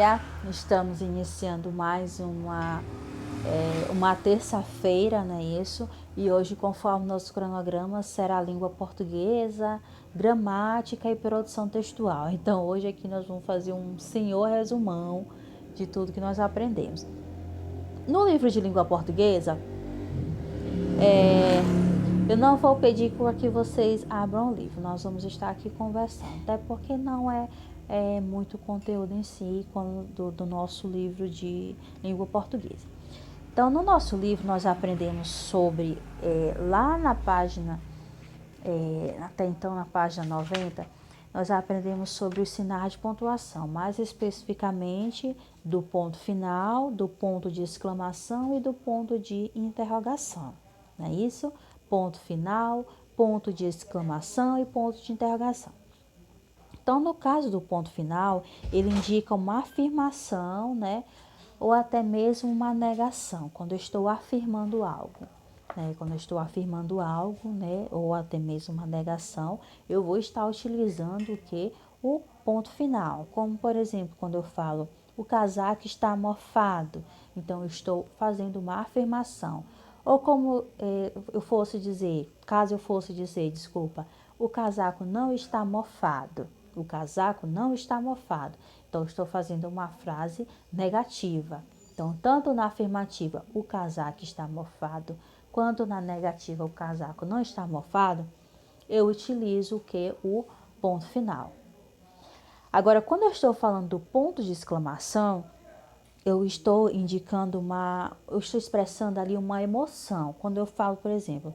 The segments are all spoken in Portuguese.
dia, estamos iniciando mais uma terça-feira, não é isso? E hoje, conforme nosso cronograma, será a língua portuguesa, gramática e produção textual. Então, hoje aqui nós vamos fazer um senhor resumão de tudo que nós aprendemos. No livro de língua portuguesa, eu não vou pedir para que vocês abram o livro, nós vamos estar aqui conversando, até porque não é muito conteúdo em si do nosso livro de língua portuguesa. Então, no nosso livro, nós aprendemos sobre, lá na página, até então na página 90, nós aprendemos sobre os sinais de pontuação, mais especificamente do ponto final, do ponto de exclamação e do ponto de interrogação, não é isso? Ponto final, ponto de exclamação e ponto de interrogação. Então, no caso do ponto final, ele indica uma afirmação, né? Ou até mesmo uma negação, quando eu estou afirmando algo. Quando eu estou afirmando algo, né? Ou até mesmo uma negação, eu vou estar utilizando o quê? O ponto final. Como, por exemplo, quando eu falo, o casaco está mofado. Então, eu estou fazendo uma afirmação. Ou como caso eu fosse dizer, desculpa, o casaco não está mofado. O casaco não está mofado. Então, estou fazendo uma frase negativa. Então, tanto na afirmativa, o casaco está mofado, quanto na negativa, o casaco não está mofado, eu utilizo o que? O ponto final. Agora, quando eu estou falando do ponto de exclamação, eu estou eu estou expressando ali uma emoção. Quando eu falo, por exemplo,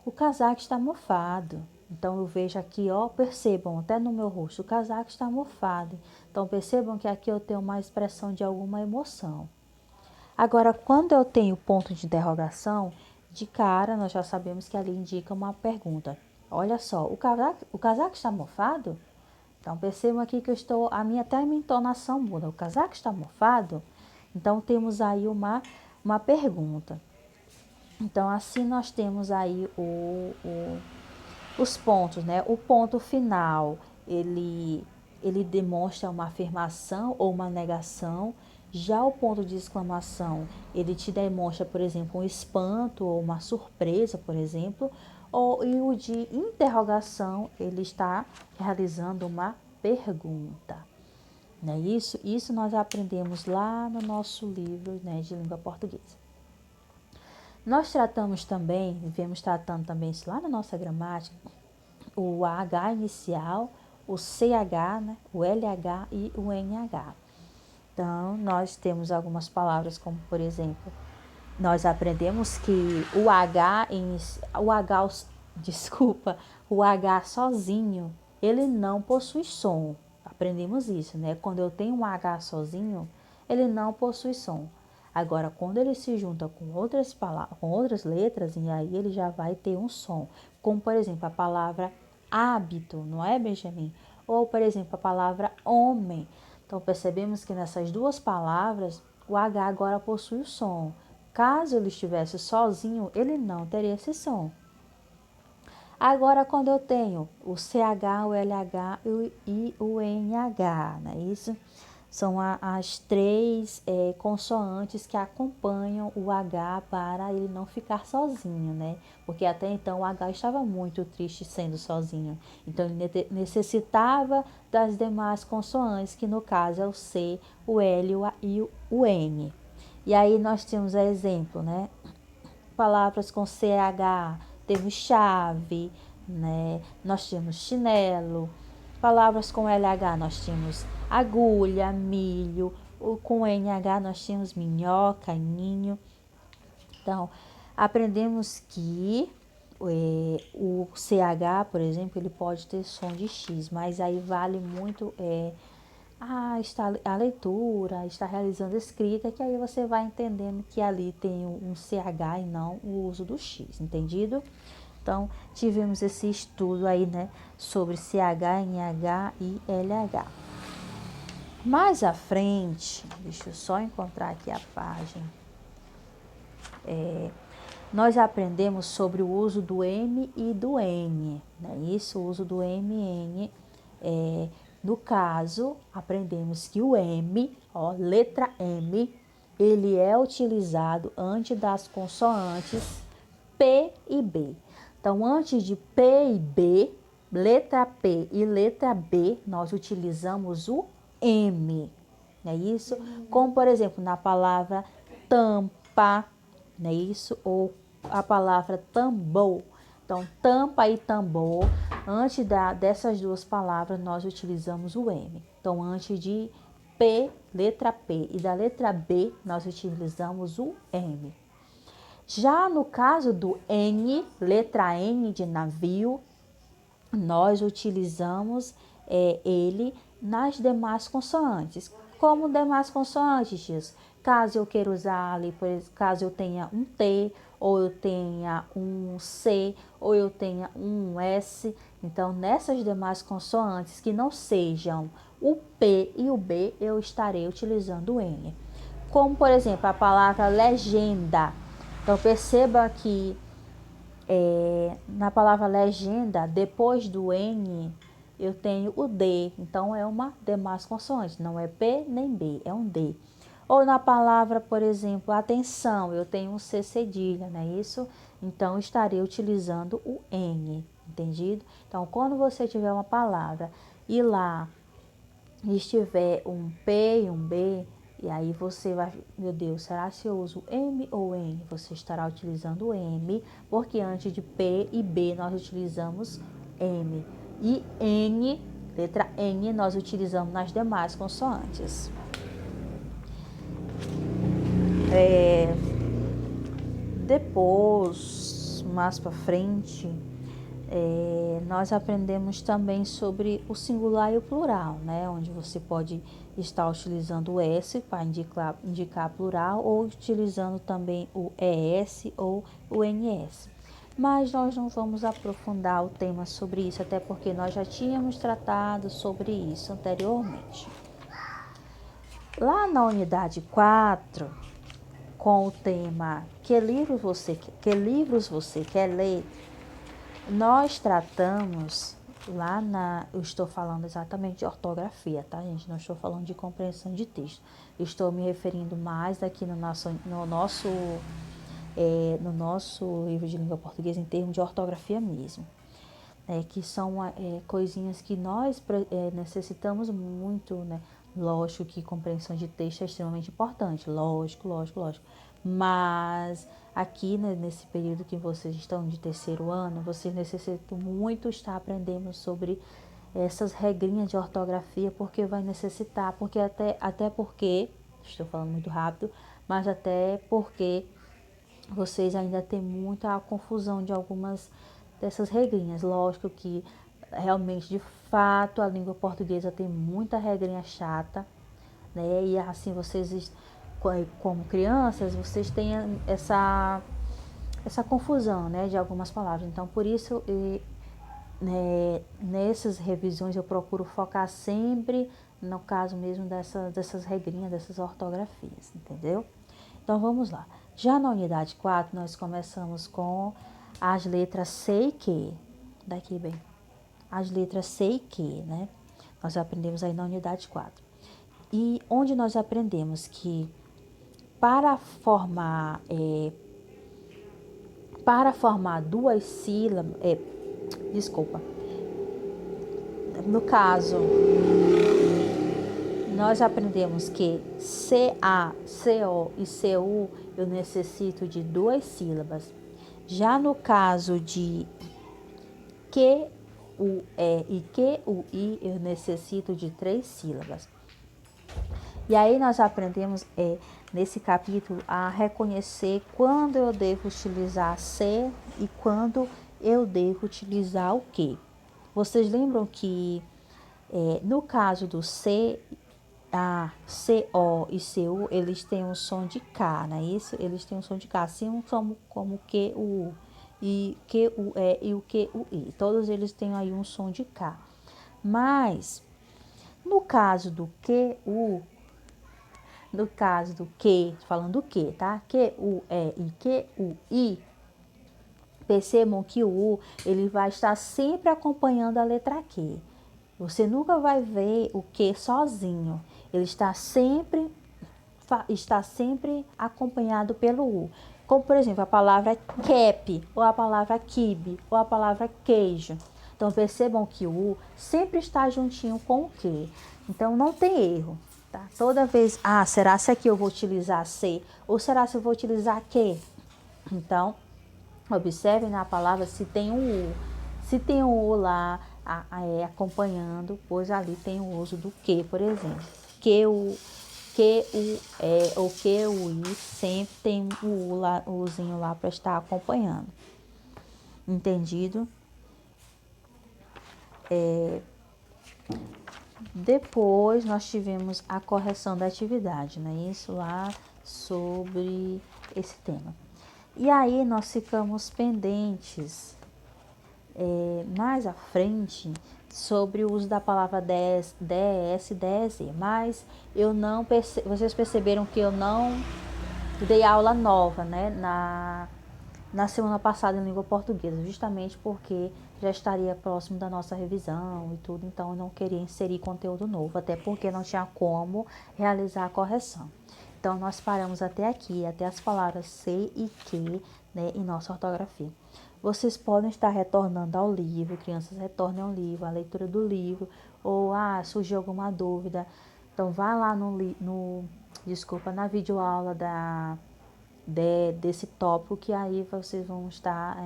o casaco está mofado. Então, eu vejo aqui, percebam, até no meu rosto, o casaco está mofado. Então, percebam que aqui eu tenho uma expressão de alguma emoção. Agora, quando eu tenho ponto de interrogação, de cara, nós já sabemos que ali indica uma pergunta. Olha só, o casaco está mofado? Então, percebam aqui que até a minha entonação muda. O casaco está mofado? Então, temos aí uma pergunta. Então, assim nós temos aí os pontos, né? O ponto final, ele demonstra uma afirmação ou uma negação. Já o ponto de exclamação, ele te demonstra, por exemplo, um espanto ou uma surpresa, por exemplo. E o de interrogação, ele está realizando uma pergunta. Não é isso? Isso nós aprendemos lá no nosso livro, né, de língua portuguesa. Nós viemos tratando também isso lá na nossa gramática, o AH inicial, o CH, né, o LH e o NH. Então, nós temos algumas palavras como, por exemplo, nós aprendemos que o H sozinho, ele não possui som. Aprendemos isso, né? Quando eu tenho um H sozinho, ele não possui som. Agora, quando ele se junta com outras palavras, com outras letras, e aí ele já vai ter um som. Como, por exemplo, a palavra hábito, não é, Benjamin? Ou, por exemplo, a palavra homem. Então, percebemos que nessas duas palavras, o H agora possui o som. Caso ele estivesse sozinho, ele não teria esse som. Agora, quando eu tenho o CH, o LH e o NH, não é isso? São as três consoantes que acompanham o H para ele não ficar sozinho, né? Porque até então o H estava muito triste sendo sozinho. Então, ele necessitava das demais consoantes, que no caso é o C, o L e o N. E aí nós temos exemplo, né? Palavras com CH, temos chave, né? Nós temos chinelo. Palavras com LH nós tínhamos agulha, milho. Com NH nós tínhamos minhoca, ninho. Então, aprendemos que o CH, por exemplo, ele pode ter som de X, mas aí vale muito a leitura, está realizando a escrita, que aí você vai entendendo que ali tem um CH e não o uso do X, entendido? Então, tivemos esse estudo aí, né, sobre CH, NH e LH. Mais à frente, deixa eu só encontrar aqui a página, nós aprendemos sobre o uso do M e do N, né? Isso, o uso do M e N, No caso, aprendemos que o M, ó, letra M, ele é utilizado antes das consoantes P e B. Então, antes de P e B, letra P e letra B, nós utilizamos o M, não é isso? Como, por exemplo, na palavra tampa, não é isso? Ou a palavra tambor. Então, tampa e tambor, antes dessas duas palavras, nós utilizamos o M. Então, antes de P, letra P, e da letra B, nós utilizamos o M. Já no caso do N, letra N de navio, nós utilizamos ele nas demais consoantes. Como demais consoantes, Dias? Caso eu queira usar ali, caso eu tenha um T, ou eu tenha um C, ou eu tenha um S. Então, nessas demais consoantes que não sejam o P e o B, eu estarei utilizando o N. Como, por exemplo, a palavra legenda. Então, perceba que na palavra legenda, depois do N, eu tenho o D. Então, é uma demais consoante. Não é P nem B, é um D. Ou na palavra, por exemplo, atenção, eu tenho um C cedilha, não é isso? Então, eu estarei utilizando o N, entendido? Então, quando você tiver uma palavra e lá estiver um P e um B, e aí você vai, meu Deus, será se eu uso M ou N? Você estará utilizando M, porque antes de P e B nós utilizamos M. E N, letra N, nós utilizamos nas demais consoantes. Depois, mais para frente, nós aprendemos também sobre o singular e o plural, né? Onde você pode estar utilizando o S para indicar plural, ou utilizando também o ES ou o NS. Mas nós não vamos aprofundar o tema sobre isso, até porque nós já tínhamos tratado sobre isso anteriormente. Lá na unidade 4, com o tema que livros você quer ler, nós tratamos eu estou falando exatamente de ortografia, tá, gente? Não estou falando de compreensão de texto. Estou me referindo mais aqui no nosso livro de língua portuguesa em termos de ortografia mesmo. Que são coisinhas que nós necessitamos muito, né? Lógico que compreensão de texto é extremamente importante, lógico. Mas aqui, né, nesse período que vocês estão de terceiro ano, vocês necessitam muito estar aprendendo sobre essas regrinhas de ortografia, porque vai necessitar, porque até porque, estou falando muito rápido, mas até porque vocês ainda têm muita confusão de algumas dessas regrinhas. Lógico que realmente, de fato, a língua portuguesa tem muita regrinha chata, né? E assim, vocês, como crianças, vocês têm essa confusão, né, de algumas palavras. Então, por isso, nessas revisões eu procuro focar sempre no caso mesmo dessas regrinhas, dessas ortografias, entendeu? Então, vamos lá. Já na unidade 4, nós começamos com as letras C e Q. Daqui bem. As letras C e Q, né? Nós aprendemos aí na unidade 4. E onde nós aprendemos que para formar duas sílabas, no caso, nós aprendemos que CA, CO e CU eu necessito de duas sílabas. Já no caso de QUE e QUI eu necessito de 3 sílabas. E aí nós aprendemos nesse capítulo a reconhecer quando eu devo utilizar C e quando eu devo utilizar o Q. Vocês lembram que no caso do C, A, CO e CU, eles têm um som de K, não é isso? Eles têm um som de K, assim como QU e QUE e o QUI. Todos eles têm aí um som de K. Mas, no caso do QU, no caso do Q, falando do Q, tá? QUE e QUI, percebam que o U, ele vai estar sempre acompanhando a letra Q. Você nunca vai ver o que sozinho. Ele está sempre acompanhado pelo U. Como, por exemplo, a palavra cap, ou a palavra quibe, ou a palavra queijo. Então, percebam que o U sempre está juntinho com o que. Então, não tem erro. Tá? Toda vez, será se aqui eu vou utilizar C? Ou será se eu vou utilizar que? Então, observem na palavra se tem um U. Se tem um U lá acompanhando, pois ali tem o uso do que, por exemplo. Ou que o I sempre tem o U lá, o Uzinho lá para estar acompanhando. Entendido? Depois nós tivemos a correção da atividade, né? Isso lá sobre esse tema. E aí nós ficamos pendentes mais à frente sobre o uso da palavra DS, DSE, mas eu não vocês perceberam que eu não dei aula nova, né, na semana passada em língua portuguesa, justamente porque já estaria próximo da nossa revisão e tudo, então eu não queria inserir conteúdo novo, até porque não tinha como realizar a correção. Então, nós paramos até aqui, até as palavras sei e que, né, em nossa ortografia. Vocês podem estar retornando ao livro, crianças retornem ao livro, a leitura do livro, ou surgiu alguma dúvida. Então, vá lá na videoaula desse tópico, que aí vocês vão estar...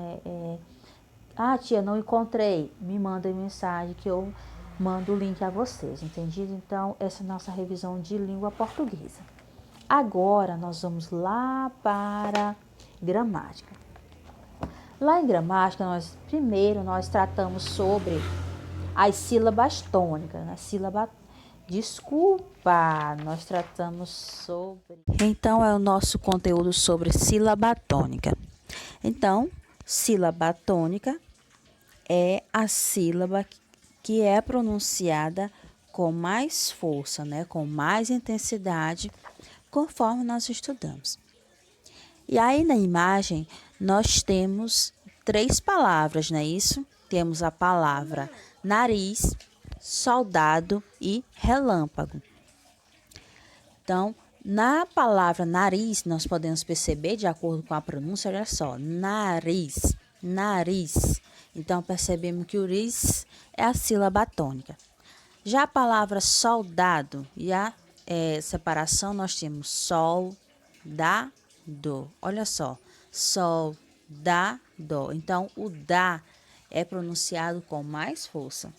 tia, não encontrei, me mandem mensagem que eu mando o link a vocês, entendido? Então, essa é a nossa revisão de língua portuguesa. Agora, nós vamos lá para gramática. Lá em gramática, nós tratamos sobre as sílabas tônicas, né? Nós tratamos sobre... Então, é o nosso conteúdo sobre sílaba tônica. Então, sílaba tônica é a sílaba que é pronunciada com mais força, né? Com mais intensidade, conforme nós estudamos. E aí na imagem nós temos 3 palavras, não é isso? Temos a palavra nariz, soldado e relâmpago. Então, na palavra nariz, nós podemos perceber, de acordo com a pronúncia, olha só, nariz, nariz. Então, percebemos que o ris é a sílaba tônica. Já a palavra soldado e a separação, nós temos sol, da, do. Olha só, sol, da, do. Então, o da é pronunciado com mais força.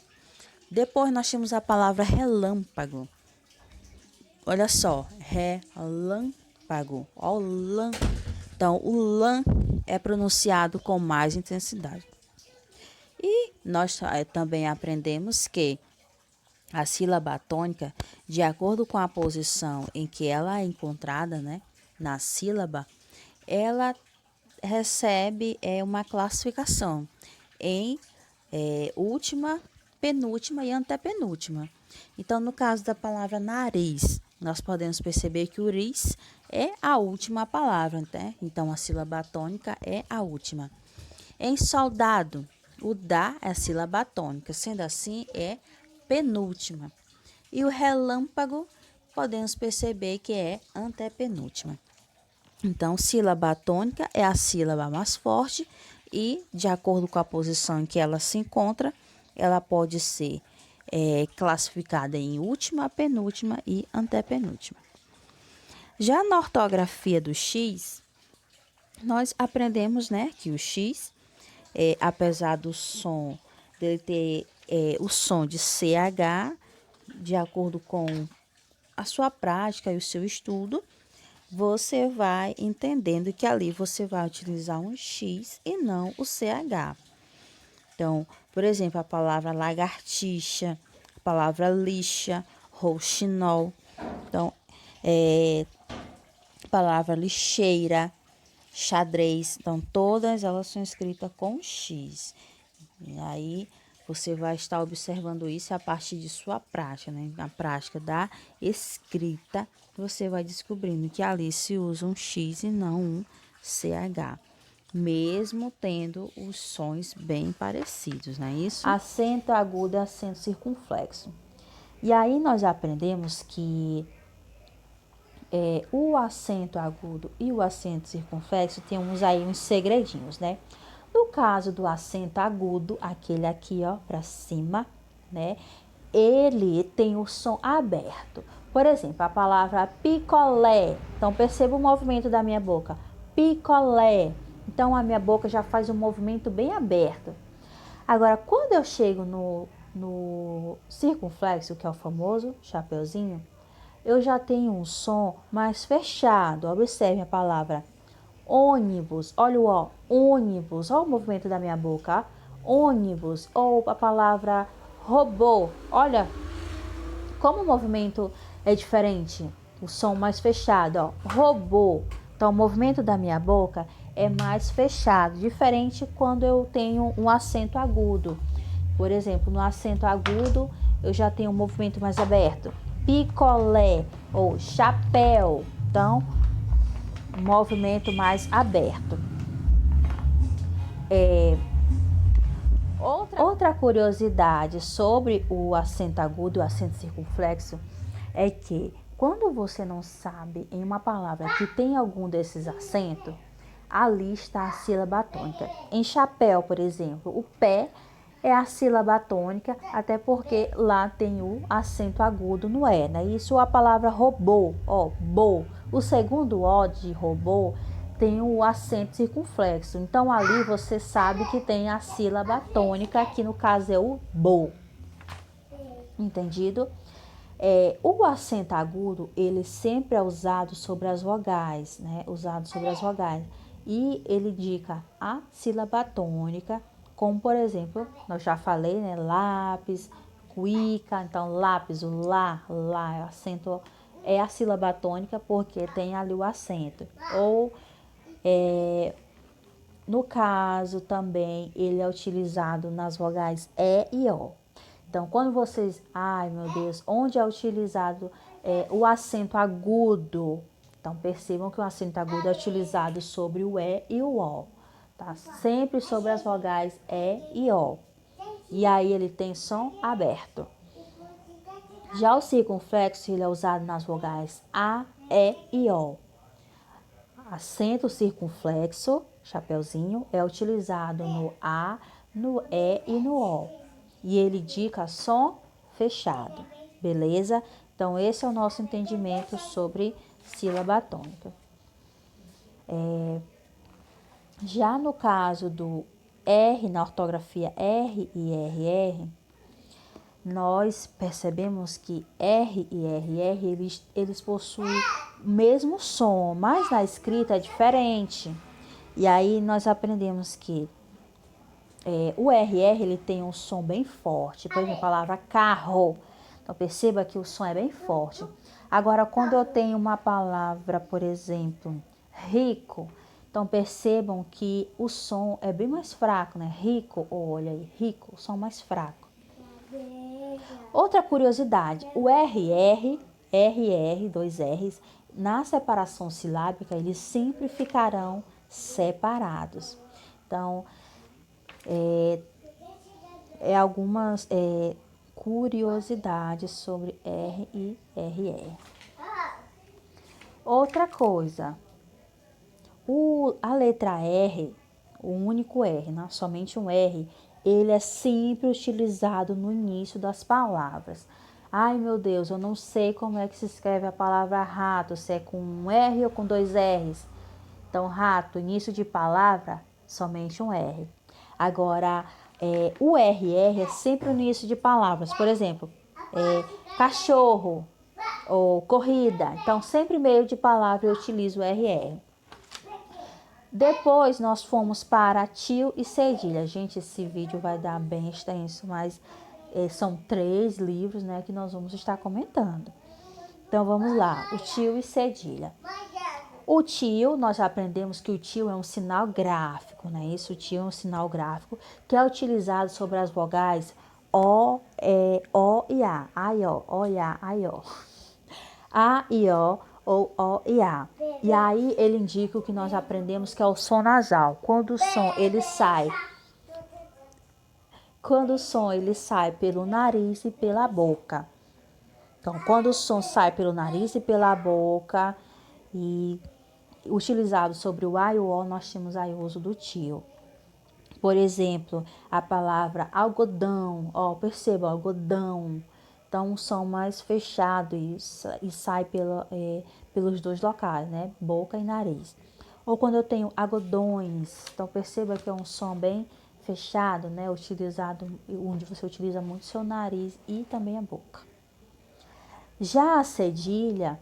Depois, nós temos a palavra relâmpago. Olha só, relâmpago. Ó, lã. Então, o lã é pronunciado com mais intensidade. E nós também aprendemos que a sílaba tônica, de acordo com a posição em que ela é encontrada, né, na sílaba, ela recebe uma classificação em última, penúltima e antepenúltima. Então, no caso da palavra nariz, nós podemos perceber que o ris é a última palavra, né? Então, a sílaba tônica é a última. Em soldado, o da é a sílaba tônica, sendo assim, é penúltima. E o relâmpago, podemos perceber que é antepenúltima. Então, sílaba tônica é a sílaba mais forte e, de acordo com a posição em que ela se encontra, ela pode ser classificada em última, penúltima e antepenúltima. Já na ortografia do X, nós aprendemos, né, que o X, apesar do som dele ter o som de CH, de acordo com a sua prática e o seu estudo, você vai entendendo que ali você vai utilizar um X e não o CH. Então, por exemplo, a palavra lagartixa, a palavra lixa, rouxinol. Então, palavra lixeira, xadrez. Então, todas elas são escritas com X. E aí, você vai estar observando isso a partir de sua prática, né? Na prática da escrita, você vai descobrindo que ali se usa um X e não um CH. mesmo tendo os sons bem parecidos, não é isso? Acento agudo e acento circunflexo. E aí nós aprendemos que o acento agudo e o acento circunflexo tem uns segredinhos, né? No caso do acento agudo, aquele aqui, ó, para cima, né? Ele tem o som aberto. Por exemplo, a palavra picolé. Então, perceba o movimento da minha boca. Picolé. Então, a minha boca já faz um movimento bem aberto. Agora, quando eu chego no circunflexo, que é o famoso chapeuzinho, eu já tenho um som mais fechado. Observe a palavra ônibus. Olha o ó, ônibus. Olha o movimento da minha boca. Ônibus. Ou a palavra robô. Olha como o movimento é diferente. O som mais fechado, ó. Robô. Então, o movimento da minha boca é mais fechado. Diferente quando eu tenho um acento agudo. Por exemplo, no acento agudo, eu já tenho um movimento mais aberto. Picolé ou chapéu. Então, movimento mais aberto. Outra curiosidade sobre o acento agudo e o acento circunflexo é que quando você não sabe em uma palavra que tem algum desses acentos, ali está a sílaba tônica. Em chapéu, por exemplo, o pé é a sílaba tônica, até porque lá tem o acento agudo no E, né? Isso a palavra robô, ó, bo. O segundo O de robô tem o acento circunflexo. Então, ali você sabe que tem a sílaba tônica, que no caso é o bo. Entendido? O acento agudo, ele sempre é usado sobre as vogais, né? Usado sobre as vogais. E ele indica a sílaba tônica, como por exemplo, eu já falei, né? Lápis, cuíca. Então, lápis, o lá, acento é a sílaba tônica porque tem ali o acento. Ou, no caso também, ele é utilizado nas vogais E e O. Então, quando vocês... Ai, meu Deus, onde é utilizado o acento agudo? Então, percebam que o acento agudo é utilizado sobre o E e o O. Tá? Sempre sobre as vogais E e O. E aí ele tem som aberto. Já o circunflexo, ele é usado nas vogais A, E e O. Acento circunflexo, chapeuzinho, é utilizado no A, no E e no O. E ele indica som fechado, beleza? Então, esse é o nosso entendimento sobre sílaba tônica. Já no caso do R, na ortografia R e RR, nós percebemos que R e RR, eles possuem o mesmo som, mas na escrita é diferente. E aí nós aprendemos que o RR ele tem um som bem forte. Por exemplo, a palavra carro. Então, perceba que o som é bem forte. Agora, quando eu tenho uma palavra, por exemplo, rico, então percebam que o som é bem mais fraco, né? Rico, olha aí, rico, o som mais fraco. Outra curiosidade, o RR, dois R's, na separação silábica, eles sempre ficarão separados. Então, algumas curiosidades sobre R e RR. Outra coisa, a letra R, o único R, né? Somente um R, ele é sempre utilizado no início das palavras. Ai, meu Deus, eu não sei como é que se escreve a palavra rato, se é com um R ou com dois R's. Então, rato, início de palavra, somente um R. Agora, o RR é sempre o início de palavras. Por exemplo, cachorro ou corrida. Então, sempre meio de palavra eu utilizo o RR. Depois, nós fomos para tio e cedilha. Gente, esse vídeo vai dar bem extenso, mas são 3 livros, né, que nós vamos estar comentando. Então, vamos lá. O tio e cedilha. O tio, nós já aprendemos que o tio é um sinal gráfico, né? Isso, o tio é um sinal gráfico que é utilizado sobre as vogais O, O e A. A e O, O e A, A e O. A e O, ou O e A. E aí ele indica o que nós aprendemos que é o som nasal. Quando o som ele sai pelo nariz e pela boca. Então, quando o som sai pelo nariz e pela boca e utilizado sobre o A e o O, nós temos aí o uso do tio. Por exemplo, a palavra algodão, perceba, algodão. Então, um som mais fechado e sai pelos dois locais, né? Boca e nariz. Ou quando eu tenho algodões, então perceba que é um som bem fechado, né? Utilizado, onde você utiliza muito seu nariz e também a boca. Já a cedilha,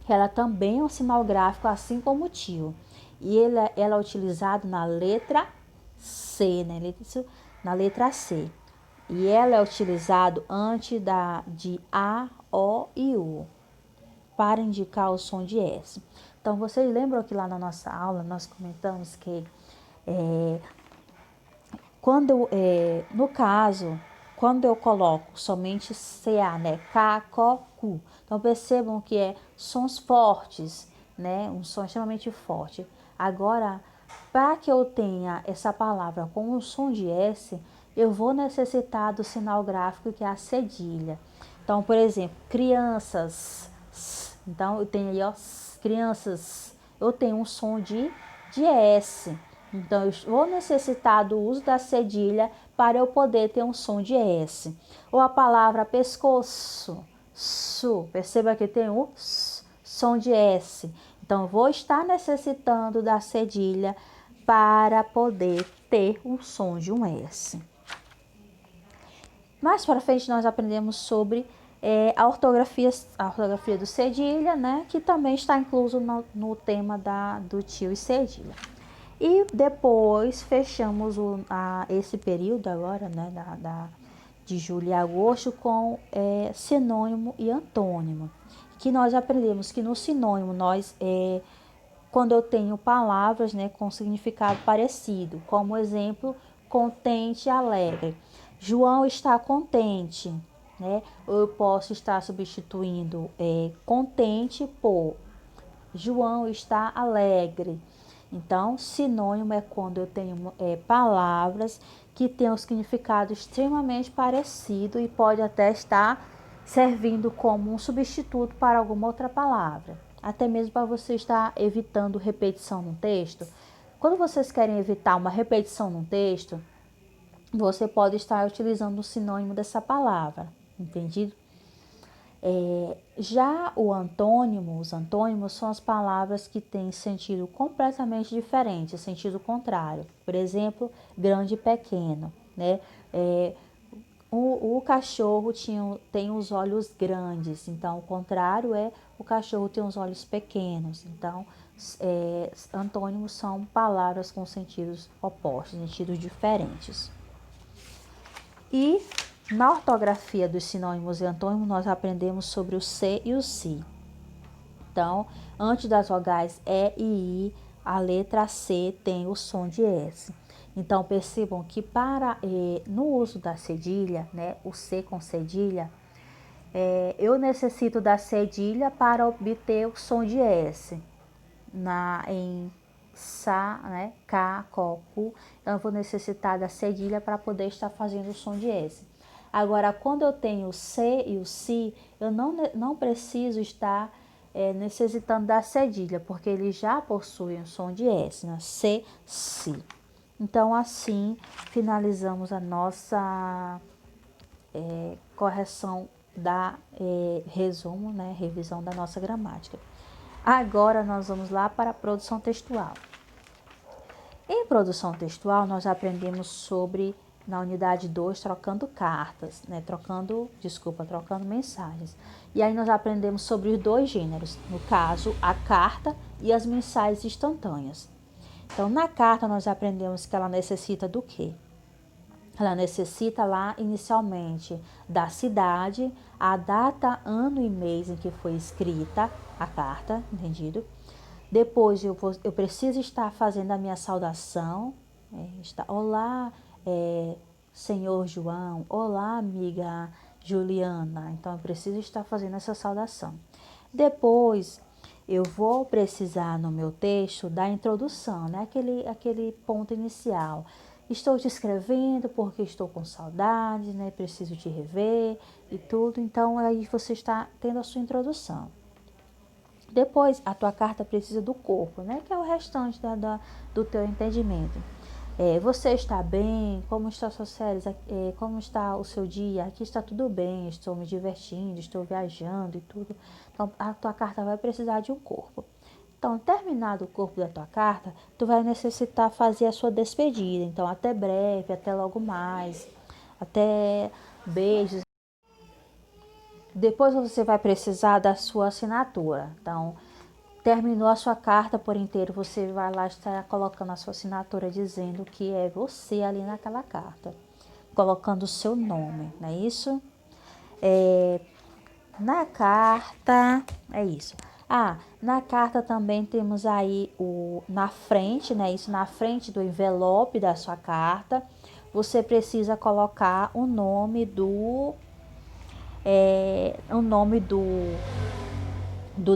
ela também é um sinal gráfico, assim como o tio. E ela é utilizada na letra C, né? Na letra C. E ela é utilizada antes de A, O e U, para indicar o som de S. Então, vocês lembram que lá na nossa aula nós comentamos que no caso, quando eu coloco somente CA, né? K, K, Q. Então, percebam que é sons fortes, né? Um som extremamente forte. Agora, para que eu tenha essa palavra com um som de S, eu vou necessitar do sinal gráfico que é a cedilha. Então, por exemplo, crianças. Então, eu tenho aí, crianças. Eu tenho um som de S. Então, eu vou necessitar do uso da cedilha para eu poder ter um som de S. Ou a palavra pescoço, perceba que tem o som de S. Então, vou estar necessitando da cedilha para poder ter um som de um S. Mais para frente, nós aprendemos sobre a ortografia do cedilha, né? Que também está incluso no tema do tio e cedilha. E depois fechamos esse período agora, né, de julho e agosto, com sinônimo e antônimo. Que nós aprendemos que no sinônimo, quando eu tenho palavras, né, com significado parecido, como exemplo, contente e alegre. João está contente, né? Eu posso estar substituindo contente por João está alegre. Então, sinônimo é quando eu tenho palavras que têm um significado extremamente parecido e pode até estar servindo como um substituto para alguma outra palavra. Até mesmo para você estar evitando repetição no texto. Quando vocês querem evitar uma repetição no texto, você pode estar utilizando o sinônimo dessa palavra, entendido? Já os antônimos são as palavras que têm sentido completamente diferente, sentido contrário. Por exemplo, grande e pequeno, né? O cachorro tem os olhos grandes, então o contrário é o cachorro tem os olhos pequenos. Então, antônimos são palavras com sentidos opostos, sentidos diferentes. E na ortografia dos sinônimos e antônimos, nós aprendemos sobre o C e o Si. Então, antes das vogais E e I, a letra C tem o som de S. Então, percebam que no uso da cedilha, né, o C com cedilha, eu necessito da cedilha para obter o som de S. Em Sa, né, K, Ko, Ku, então eu vou necessitar da cedilha para poder estar fazendo o som de S. Agora, quando eu tenho o C e o Si, eu não preciso estar necessitando da cedilha, porque ele já possui um som de S, né? C, Si. Então, assim, finalizamos a nossa correção resumo, né? Revisão da nossa gramática. Agora, nós vamos lá para a produção textual. Em produção textual, nós aprendemos sobre, na unidade 2, trocando cartas, né? Trocando mensagens. E aí nós aprendemos sobre os dois gêneros, no caso, a carta e as mensagens instantâneas. Então, na carta, nós aprendemos que ela necessita do quê? Ela necessita lá, inicialmente, da cidade, a data, ano e mês em que foi escrita a carta, entendido? Depois eu preciso estar fazendo a minha saudação. Olá, senhor João. Olá, amiga Juliana. Então, eu preciso estar fazendo essa saudação. Depois, eu vou precisar no meu texto da introdução, né? Aquele ponto inicial. Estou te escrevendo porque estou com saudade, né? Preciso te rever e tudo. Então, aí você está tendo a sua introdução. Depois, a tua carta precisa do corpo, né? Que é o restante do teu entendimento. Você está bem? Como está suas férias? Como está o seu dia? Aqui está tudo bem, estou me divertindo, estou viajando e tudo. Então, a tua carta vai precisar de um corpo. Então, terminado o corpo da tua carta, tu vai necessitar fazer a sua despedida. Então, até breve, até logo mais, até beijos. Depois você vai precisar da sua assinatura. Então, terminou a sua carta por inteiro, você vai lá estar colocando a sua assinatura dizendo que é você ali naquela carta, colocando o seu nome, não é isso? Na carta, é isso. Na carta também temos aí na frente, né? Isso na frente do envelope da sua carta, você precisa colocar o nome do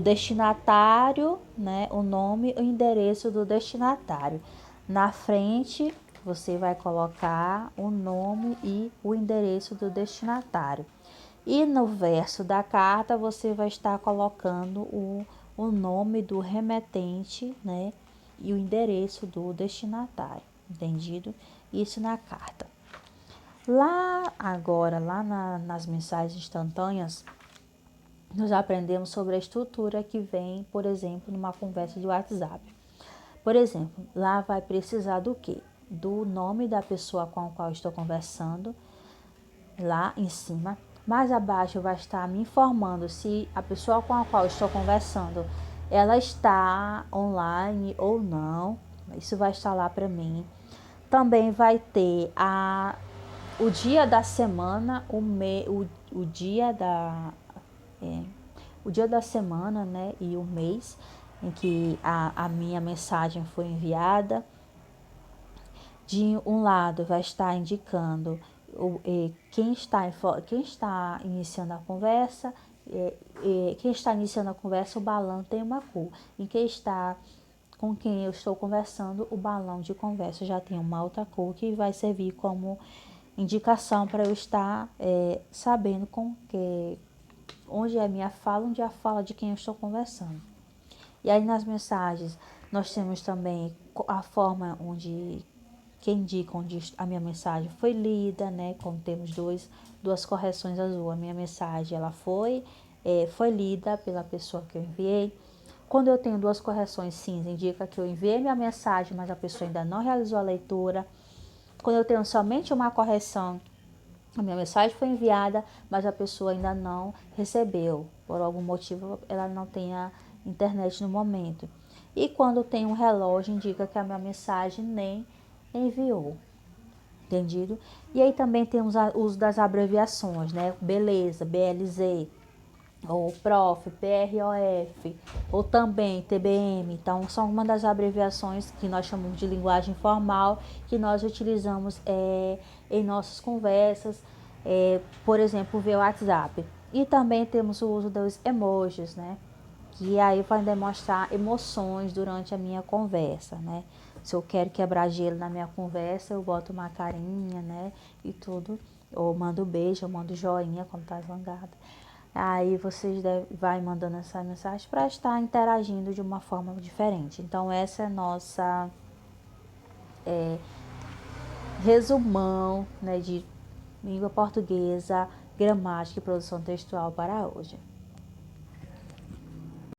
destinatário, né? O nome e o endereço do destinatário. Na frente, você vai colocar o nome e o endereço do destinatário. E no verso da carta, você vai estar colocando o nome do remetente, né? E o endereço do destinatário, entendido? Isso na carta. Nas mensagens instantâneas, nós aprendemos sobre a estrutura que vem, por exemplo, numa conversa de WhatsApp. Por exemplo, lá vai precisar do quê? Do nome da pessoa com a qual estou conversando, lá em cima. Mais abaixo vai estar me informando se a pessoa com a qual estou conversando, ela está online ou não. Isso vai estar lá para mim. Também vai ter o dia da semana, o dia o dia da semana, né, e o mês em que a minha mensagem foi enviada. De um lado vai estar indicando quem está iniciando a conversa, quem está iniciando a conversa, o balão tem uma cor. E quem está com quem eu estou conversando, o balão de conversa já tem uma outra cor que vai servir como indicação para eu estar sabendo onde é a minha fala, onde é a fala de quem eu estou conversando. E aí nas mensagens nós temos também a forma que indica onde a minha mensagem foi lida, né? Como temos duas correções azul. A minha mensagem ela foi lida pela pessoa que eu enviei. Quando eu tenho duas correções cinza, indica que eu enviei minha mensagem, mas a pessoa ainda não realizou a leitura. Quando eu tenho somente uma correção, a minha mensagem foi enviada, mas a pessoa ainda não recebeu. Por algum motivo, ela não tem a internet no momento. E quando tem um relógio, indica que a minha mensagem nem enviou. Entendido? E aí também temos o uso das abreviações, né? Beleza, BLZ, ou PROF, PROF, ou também TBM. Então, são uma das abreviações que nós chamamos de linguagem formal, que nós utilizamos em nossas conversas, por exemplo, via WhatsApp. E também temos o uso dos emojis, né? Que aí vai demonstrar emoções durante a minha conversa, né? Se eu quero quebrar gelo na minha conversa, eu boto uma carinha, né? E tudo. Ou mando beijo, ou mando joinha quando tá zangada. Aí vocês vai mandando essa mensagem para estar interagindo de uma forma diferente. Então essa é a nossa resumão, né, de língua portuguesa, gramática e produção textual para hoje.